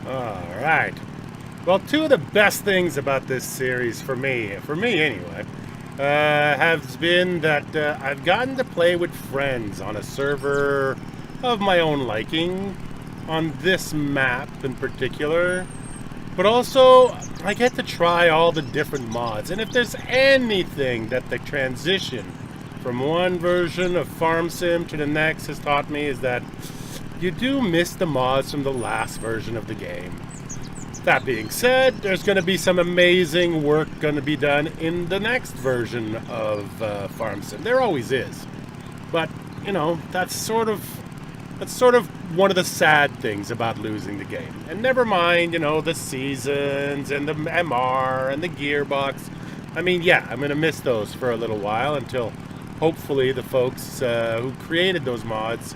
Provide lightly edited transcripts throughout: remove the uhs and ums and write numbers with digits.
All right. Well, two of the best things about this series for me anyway, has been that I've gotten to play with friends on a server of my own liking on this map in particular. But also, I get to try all the different mods. And if there's anything that the transition from one version of Farm Sim to the next has taught me is that you do miss the mods from the last version of the game. That being said, there's going to be some amazing work going to be done in the next version of Farm Sim. There always is. But, you know, that's sort of one of the sad things about losing the game. And never mind, you know, the seasons and the MR and the Gearbox. I mean, yeah, I'm going to miss those for a little while until hopefully the folks who created those mods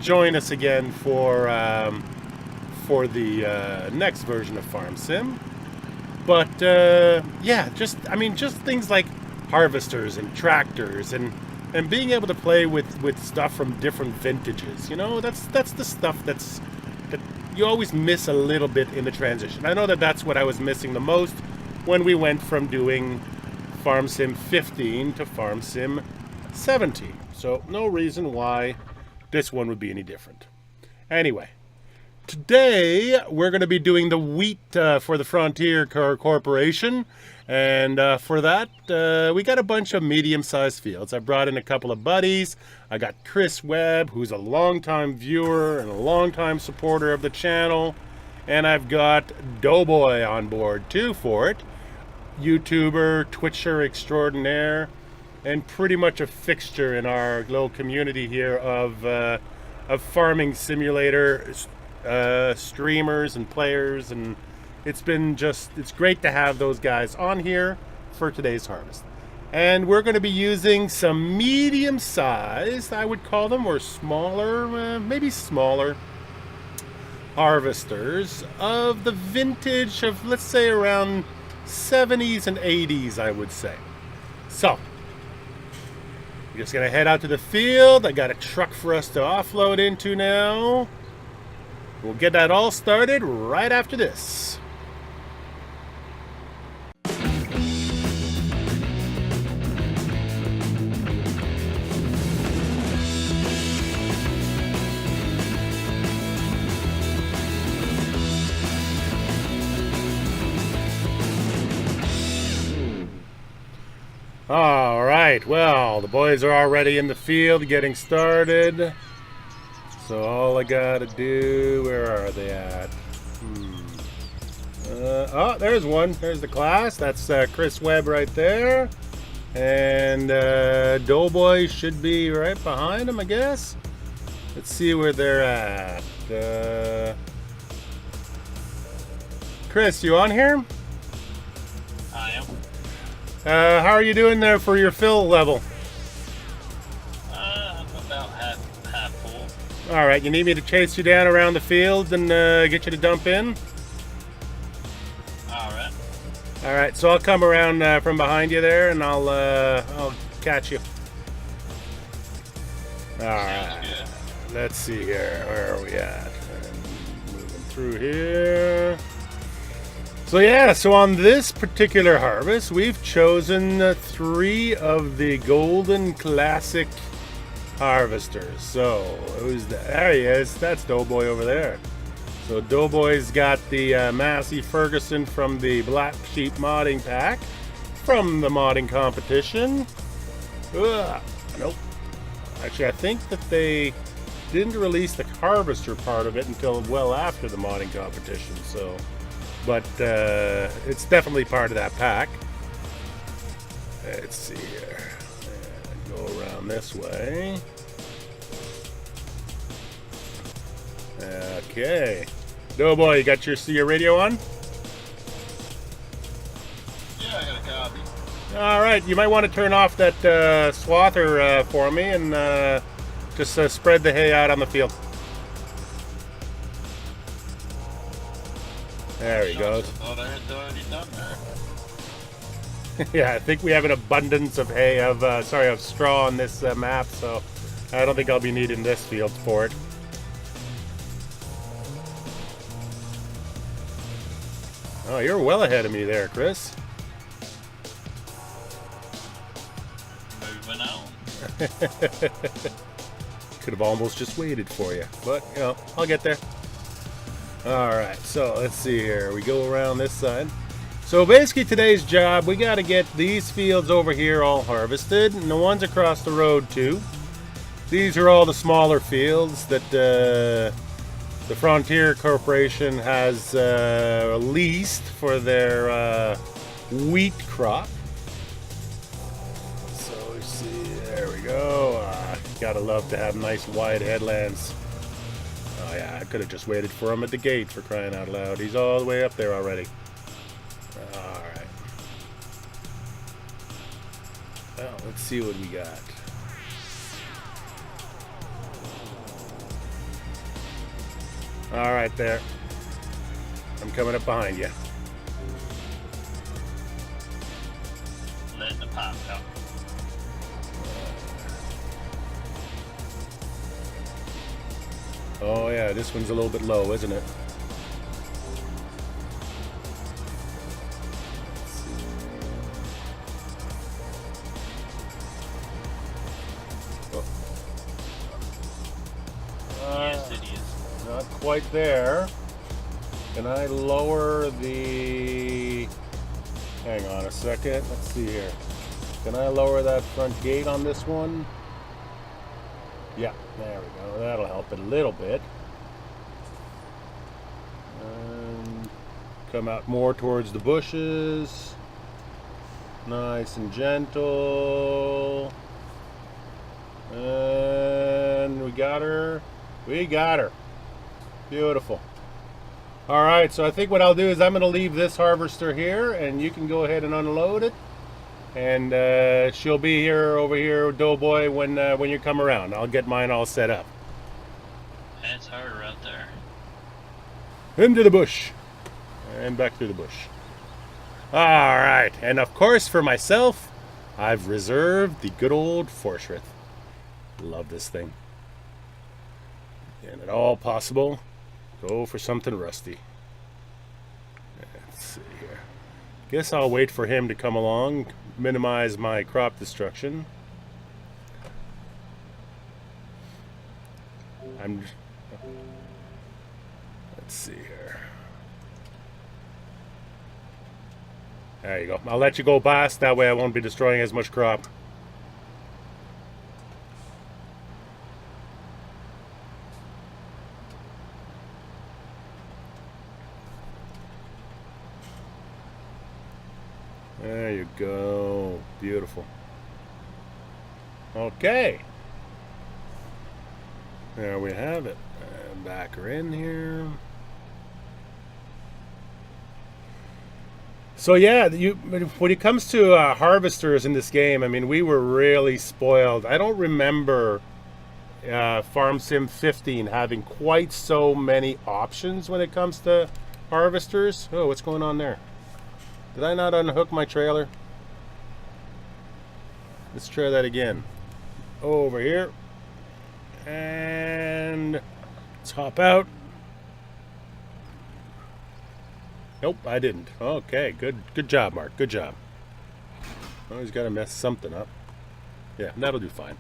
join us again for the next version of Farm Sim. But yeah, just things like harvesters and tractors and being able to play with stuff from different vintages. You know, that's the stuff that you always miss a little bit in the transition. I know that's what I was missing the most when we went from doing Farm Sim 15 to Farm Sim 17. So no reason why this one would be any different. Anyway, today we're going to be doing the wheat for the Frontier Corporation. And for that, we got a bunch of medium-sized fields. I brought in a couple of buddies. I got Chris Webb, who's a longtime viewer and a longtime supporter of the channel. And I've got Doughboy on board, too, for it. YouTuber, Twitcher extraordinaire, and pretty much a fixture in our little community here of farming simulator streamers and players, and it's great to have those guys on here for today's harvest. And we're going to be using some medium-sized, I would call them, or smaller, maybe smaller harvesters of the vintage of, let's say, around 70s and 80s, I would say. So, we're just going to head out to the field. I got a truck for us to offload into now. We'll get that all started right after this. All right, well, the boys are already in the field getting started. So all I gotta do, where are they at? Oh, there's one. There's the class. That's Chris Webb right there. And Doughboy should be right behind him, I guess. Let's see where they're at. Chris, you on here? I am. How are you doing there for your fill level? I'm about half full. All right, you need me to chase you down around the fields and get you to dump in? All right. All right, so I'll come around from behind you there, and I'll catch you. All right. Good. Let's see here. Where are we at? Moving through here. So yeah, so on this particular harvest, we've chosen 3 of the Golden Classic harvesters. So who's that? There he is. That's Doughboy over there. So Doughboy's got the Massey Ferguson from the Black Sheep modding pack from the modding competition. Nope. Actually, I think that they didn't release the harvester part of it until well after the modding competition. So, but it's definitely part of that pack. Let's see here. Go around this way. Okay. Doughboy, you got your radio on? Yeah, I got a copy. All right, you might want to turn off that swather for me and just spread the hay out on the field. There he goes. Oh, that's already done there. Yeah, I think we have an abundance of hay, of straw on this map, so I don't think I'll be needing this field for it. Oh, you're well ahead of me there, Chris. Moving on. Could have almost just waited for you, but you know, I'll get there. All right, so let's see here. We go around this side. So basically today's job, we got to get these fields over here all harvested, and the ones across the road too. These are all the smaller fields that the Frontier Corporation has leased for their wheat crop. So we see, there we go. Gotta love to have nice wide headlands. Oh yeah, I could have just waited for him at the gate, for crying out loud. He's all the way up there already. All right. Well, let's see what we got. All right, there. I'm coming up behind you. Letting the pipe go. Oh yeah, this one's a little bit low, isn't it? Yes, it is. Not quite there. Can I lower the... Hang on a second. Let's see here. Can I lower that front gate on this one? Yeah, there we go. That'll help it a little bit. And come out more towards the bushes. Nice and gentle. And we got her. We got her. Beautiful. All right, so I think what I'll do is I'm going to leave this harvester here, and you can go ahead and unload it. And she'll be here over here, Doughboy, when you come around. I'll get mine all set up. That's her right there. Into the bush. And back through the bush. All right, and of course for myself, I've reserved the good old Forschrith. Love this thing. And at all possible, go for something rusty. Let's see here. Guess I'll wait for him to come along, minimize my crop destruction. Let's see here. There you go. I'll let you go past, that way I won't be destroying as much crop. There you go. Beautiful. Okay. There we have it. And back her in here. So yeah, when it comes to harvesters in this game, I mean, we were really spoiled. I don't remember Farm Sim 15 having quite so many options when it comes to harvesters. Oh, what's going on there? Did I not unhook my trailer? Let's try that again. Over here. And let's hop out. Nope, I didn't. Okay, good job, Mark. Good job. Always got to mess something up. Yeah, that'll do fine.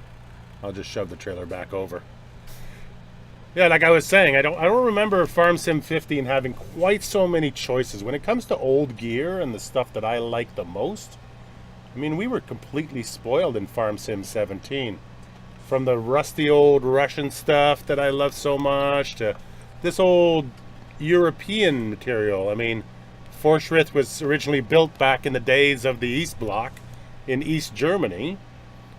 I'll just shove the trailer back over. Yeah, like I was saying, I don't remember Farm Sim 15 having quite so many choices. When it comes to old gear and the stuff that I like the most, I mean, we were completely spoiled in Farm Sim 17. From the rusty old Russian stuff that I love so much to this old European material. I mean, Forschrith was originally built back in the days of the East Bloc in East Germany.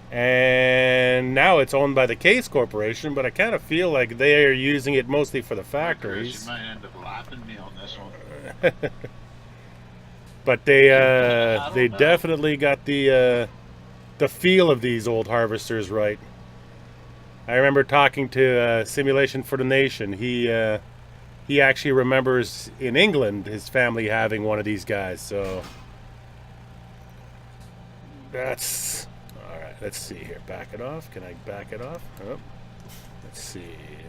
And now it's owned by the Case Corporation, but I kind of feel like they are using it mostly for the factories. You might end up lapping me on this one. But they definitely got the feel of these old harvesters right. I remember talking to Simulation for the Nation. He actually remembers in England his family having one of these guys. So that's. Let's see here. Back it off. Can I back it off? Oh. Let's see.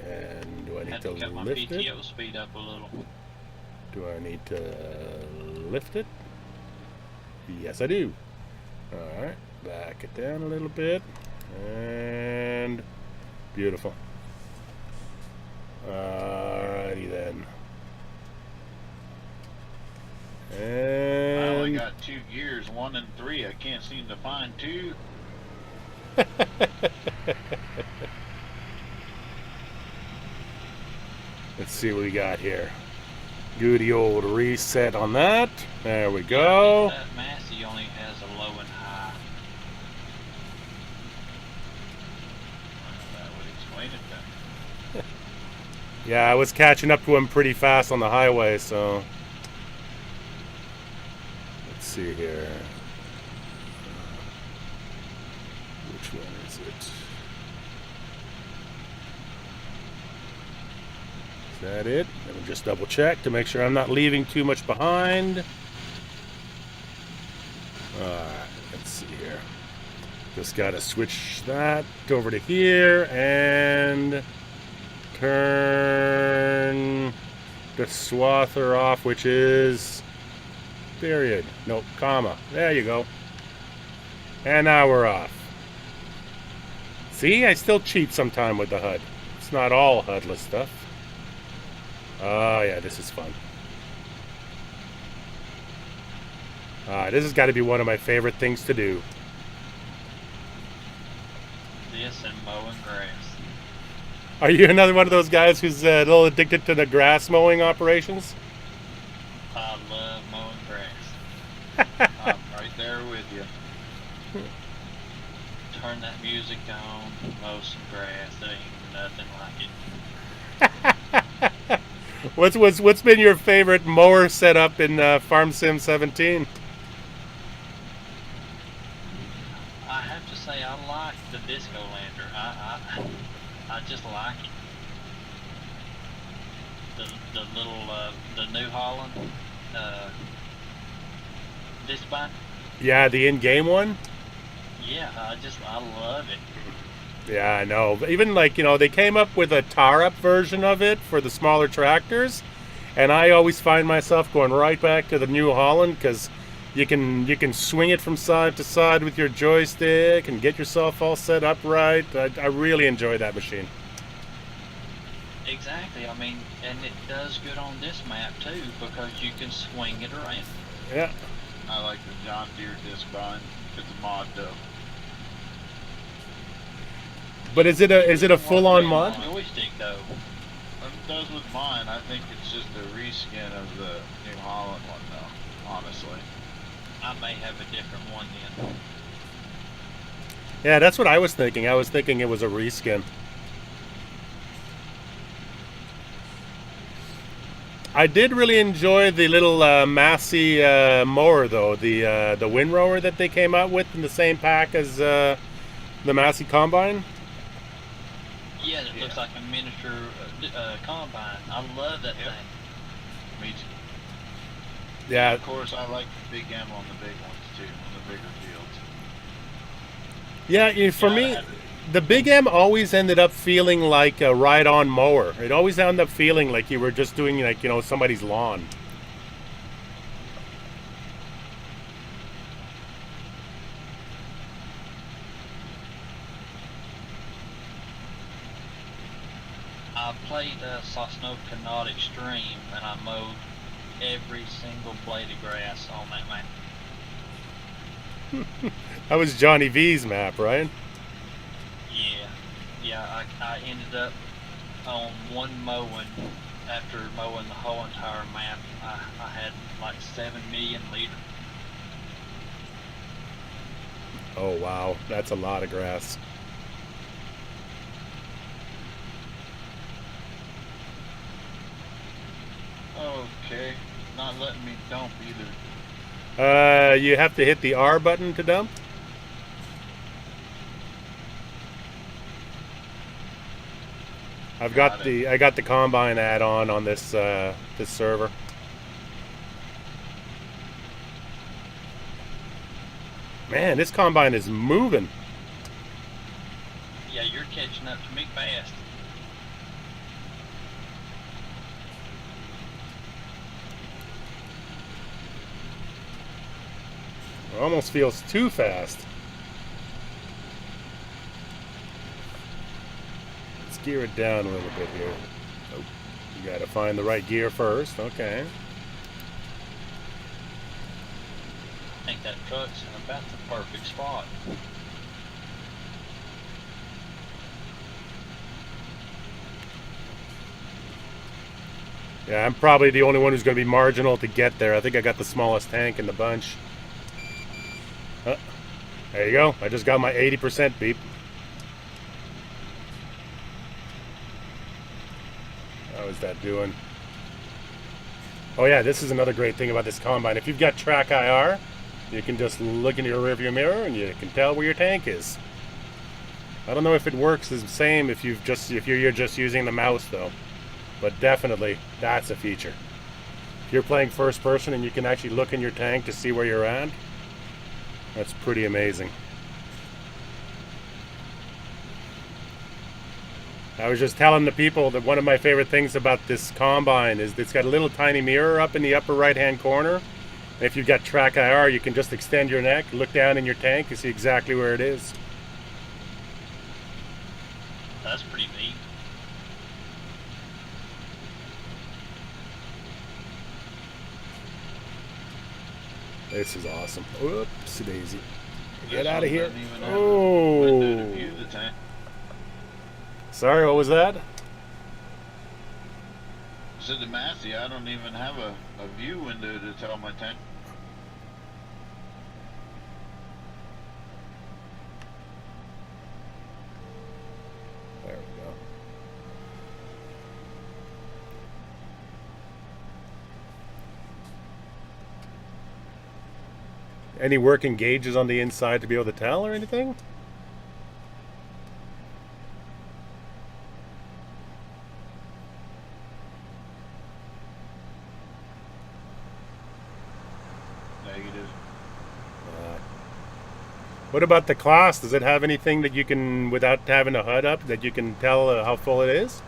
And do I need to cut my lift PTO it? speed up a little. Do I need to lift it? Yes, I do. Alright, back it down a little bit. And beautiful. Alrighty then. And I only got 2 gears, 1 and 3. I can't seem to find 2. let's see what we got here. Goody old reset on that. There we go. That Massey only has a low and high. That would explain it then. Yeah, I was catching up to him pretty fast on the highway, so let's see here. Which one is it? Is that it? Let me just double check to make sure I'm not leaving too much behind. Alright, let's see here. Just gotta switch that over to here and turn the swather off, which is period. Nope, comma. There you go. And now we're off. See, I still cheat sometime with the HUD. It's not all HUDless stuff. Oh yeah, this is fun. This has got to be one of my favorite things to do. This and mowing grass. Are you another one of those guys who's a little addicted to the grass mowing operations? I love mowing grass. I'm right there with you. Turn that music on, mow some grass. There ain't nothing like it. What's been your favorite mower setup in Farm Sim 17? I have to say I like the Disco Lander. I just like it. The little the New Holland disc bike. Yeah, the in-game one. Yeah, I love it. Yeah, I know. Even like, they came up with a tar-up version of it for the smaller tractors, and I always find myself going right back to the New Holland because you can swing it from side to side with your joystick and get yourself all set up right. I really enjoy that machine. Exactly. I mean, and it does good on this map too because you can swing it around. Yeah. I like the John Deere disc bike. It's a mod though. But is it a full-on mod? Joystick though. It does with mine. I think it's just a reskin of the New Holland one though, honestly. I may have a different one then. Yeah, that's what I was thinking. I was thinking it was a reskin. I did really enjoy the little Massey mower though, the windrower that they came out with in the same pack as the Massey Combine. Yeah, it looks like a miniature combine. I love that thing. Me too. Yeah. Of course, I like the big M on the big ones too, on the bigger fields. Yeah, for me, the Big M always ended up feeling like a ride-on mower. It always ended up feeling like you were just doing like, somebody's lawn. I played Sosnovka Canot Extreme, and I mowed every single blade of grass on that map. That was Johnny V's map, right? Yeah, I ended up on one mowing. After mowing the whole entire map, I had like 7 million liters. Oh wow, that's a lot of grass. Okay, not letting me dump either. You have to hit the R button to dump. I got the combine add-on on this this server. Man, this combine is moving. Yeah, you're catching up to me fast. Almost feels too fast. Let's gear it down a little bit here. Oh, you gotta find the right gear first. Okay. I think that truck's in about the perfect spot. Yeah, I'm probably the only one who's going to be marginal to get there. I think I got the smallest tank in the bunch. There you go. I just got my 80% beep. How is that doing? Oh yeah, this is another great thing about this combine. If you've got track IR, you can just look into your rearview mirror and you can tell where your tank is. I don't know if it works the same if you're just using the mouse though. But definitely, that's a feature. If you're playing first person and you can actually look in your tank to see where you're at, that's pretty amazing. I was just telling the people that one of my favorite things about this combine is it's got a little tiny mirror up in the upper right hand corner. And if you've got track IR, you can just extend your neck, look down in your tank, and see exactly where it is. That's pretty neat. This is awesome. Oops, daisy. Get This out one of here. doesn't even have a window to view Oh. the tank. Sorry, what was that? I said to Massey, I don't even have a view window to tell my tank. There we go. Any working gauges on the inside to be able to tell or anything? Negative. What about the class? Does it have anything that you can, without having a HUD up, that you can tell how full it is?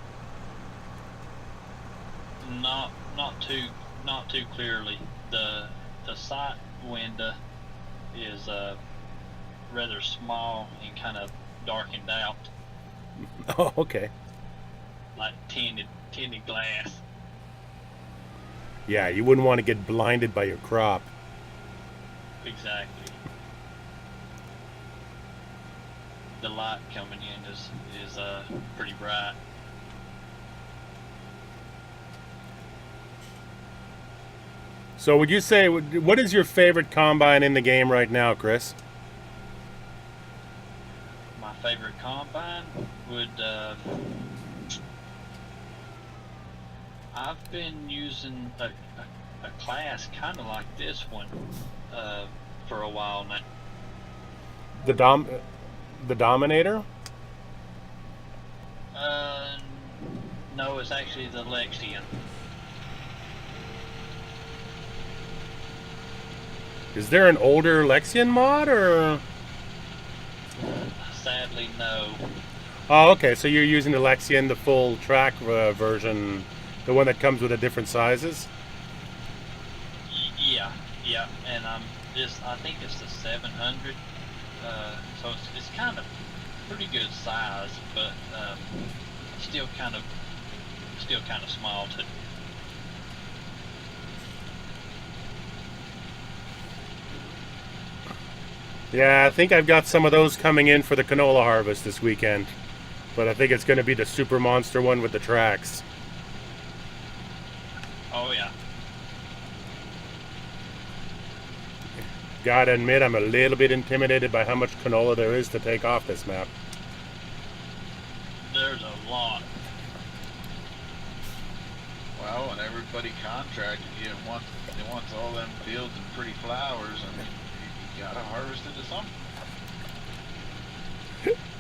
Not too clearly. The sight window is rather small and kind of darkened out, Oh, okay. like tinted glass. Yeah, you wouldn't want to get blinded by your crop. Exactly. The light coming in is pretty bright. So would you say, what is your favorite combine in the game right now, Chris? My favorite combine would I've been using a class kind of like this one for a while now. The Dominator? No, it's actually the Lexion. Is there an older Lexion mod or? Sadly, no. Oh, okay. So you're using the Lexion, the full track version, the one that comes with the different sizes. Yeah, and I think it's the 700. So it's kind of pretty good size, but still kind of small too. Yeah, I think I've got some of those coming in for the canola harvest this weekend. But I think it's going to be the super monster one with the tracks. Oh yeah. Gotta admit, I'm a little bit intimidated by how much canola there is to take off this map. There's a lot. Well, when everybody contracted, they wants all them fields and pretty flowers. I mean, you gotta harvest it to something.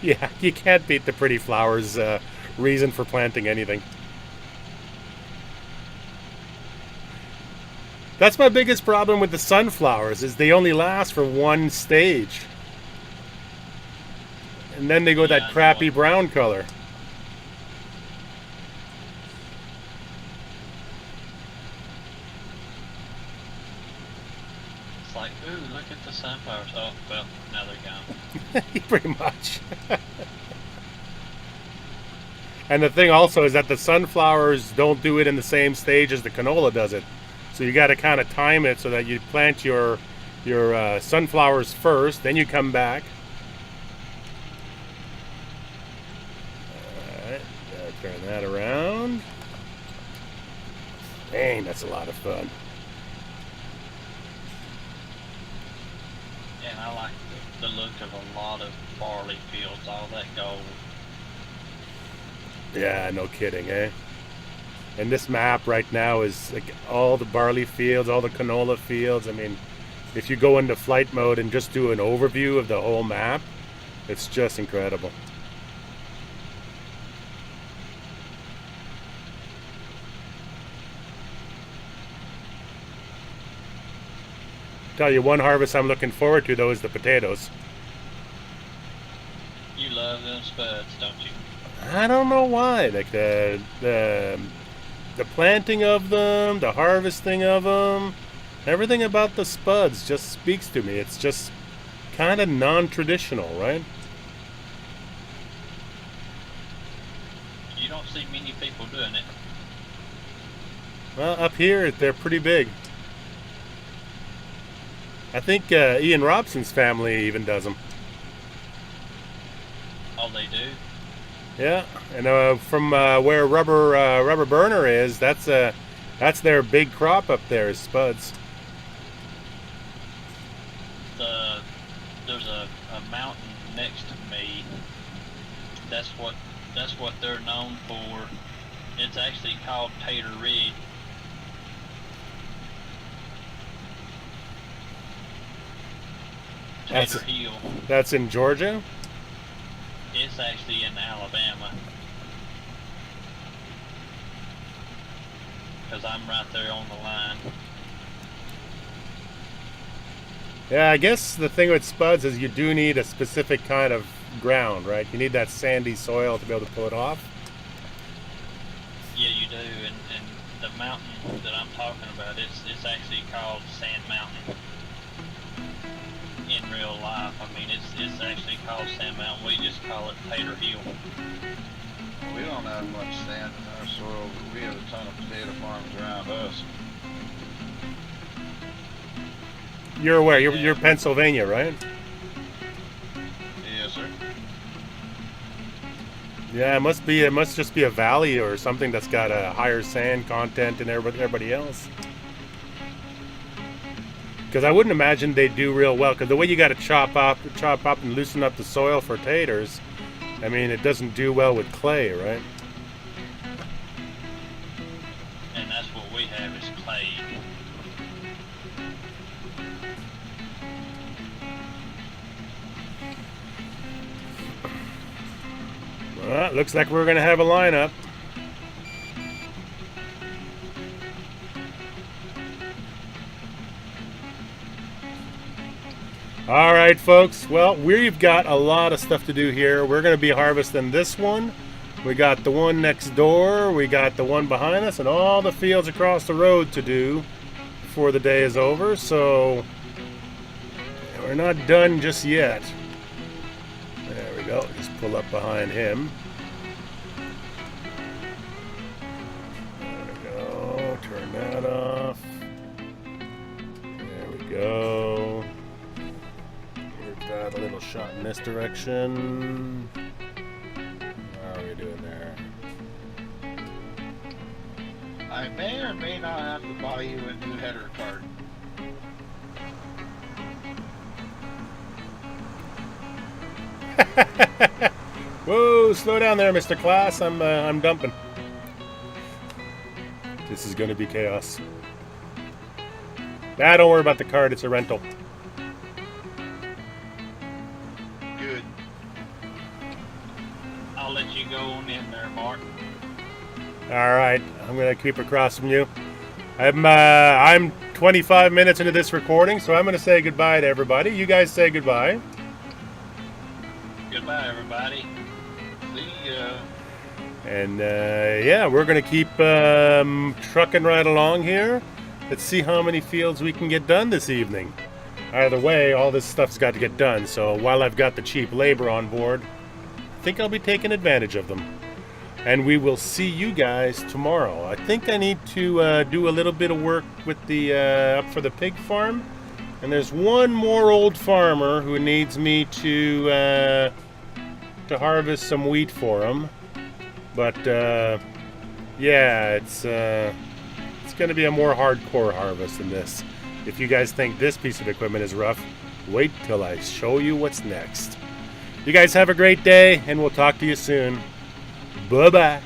Yeah, you can't beat the pretty flowers reason for planting anything. That's my biggest problem with the sunflowers, is they only last for one stage. And then they go that crappy brown color. It's like, ooh, look at the sunflowers. Oh, well, now they're gone. Pretty much. And the thing also is that the sunflowers don't do it in the same stage as the canola does it. So you got to kind of time it so that you plant your sunflowers first, then you come back. Alright, turn that around. Dang, that's a lot of fun. And I like the look of a lot of barley fields, all that gold. Yeah, no kidding, eh? And this map right now is like all the barley fields, all the canola fields. I mean, if you go into flight mode and just do an overview of the whole map, it's just incredible. Tell you one harvest I'm looking forward to though is the potatoes. You love them spuds, don't you? I don't know why. Like the planting of them, the harvesting of them, everything about the spuds just speaks to me. It's just kind of non-traditional, right? You don't see many people doing it. Well, up here they're pretty big. I think Ian Robson's family even does them. Oh, they do? Yeah, and from where Rubber Burner is, that's their big crop up there is spuds. There's a mountain next to me. That's what they're known for. It's actually called Tater Ridge. Tater Hill. That's in Georgia? It's actually in Alabama. Because I'm right there on the line. Yeah, I guess the thing with spuds is you do need a specific kind of ground, right? You need that sandy soil to be able to pull it off. Yeah, you do. And the mountain that I'm talking about, it's actually called Sand Mountain. In real life, I mean, it's actually called Sand Mountain. We just call it Tater Hill. Well, we don't have much sand in our soil, but we have a ton of potato farms around us. You're aware, you're Pennsylvania, right? Yes, sir. Yeah, it must just be a valley or something that's got a higher sand content than everybody else. Because I wouldn't imagine they do real well. Because the way you got to chop up and loosen up the soil for taters, I mean, it doesn't do well with clay, right? And that's what we have is clay. Well, looks like we're going to have a lineup. All right, folks. Well, we've got a lot of stuff to do here. We're going to be harvesting this one. We got the one next door. We got the one behind us and all the fields across the road to do before the day is over. So we're not done just yet. There we go. Just pull up behind him. There we go. Turn that off. There we go. Got a little shot in this direction. How are we doing there? I may or may not have to buy you a new header card. Whoa, slow down there, Mr. Class. I'm dumping. This is going to be chaos. Nah, don't worry about the card. It's a rental. Good. I'll let you go on in there, Mark. All right, I'm going to keep across from you. I'm 25 minutes into this recording, so I'm going to say goodbye to everybody. You guys say goodbye. Goodbye, everybody. See ya. And yeah, we're going to keep trucking right along here. Let's see how many fields we can get done this evening. either way, all this stuff's got to get done. So while I've got the cheap labor on board, I think I'll be taking advantage of them. And we will see you guys tomorrow. I think I need to do a little bit of work with the up for the pig farm. And there's one more old farmer who needs me to harvest some wheat for him. But yeah, it's going to be a more hardcore harvest than this. If you guys think this piece of equipment is rough, wait till I show you what's next. You guys have a great day, and we'll talk to you soon. Bye-bye.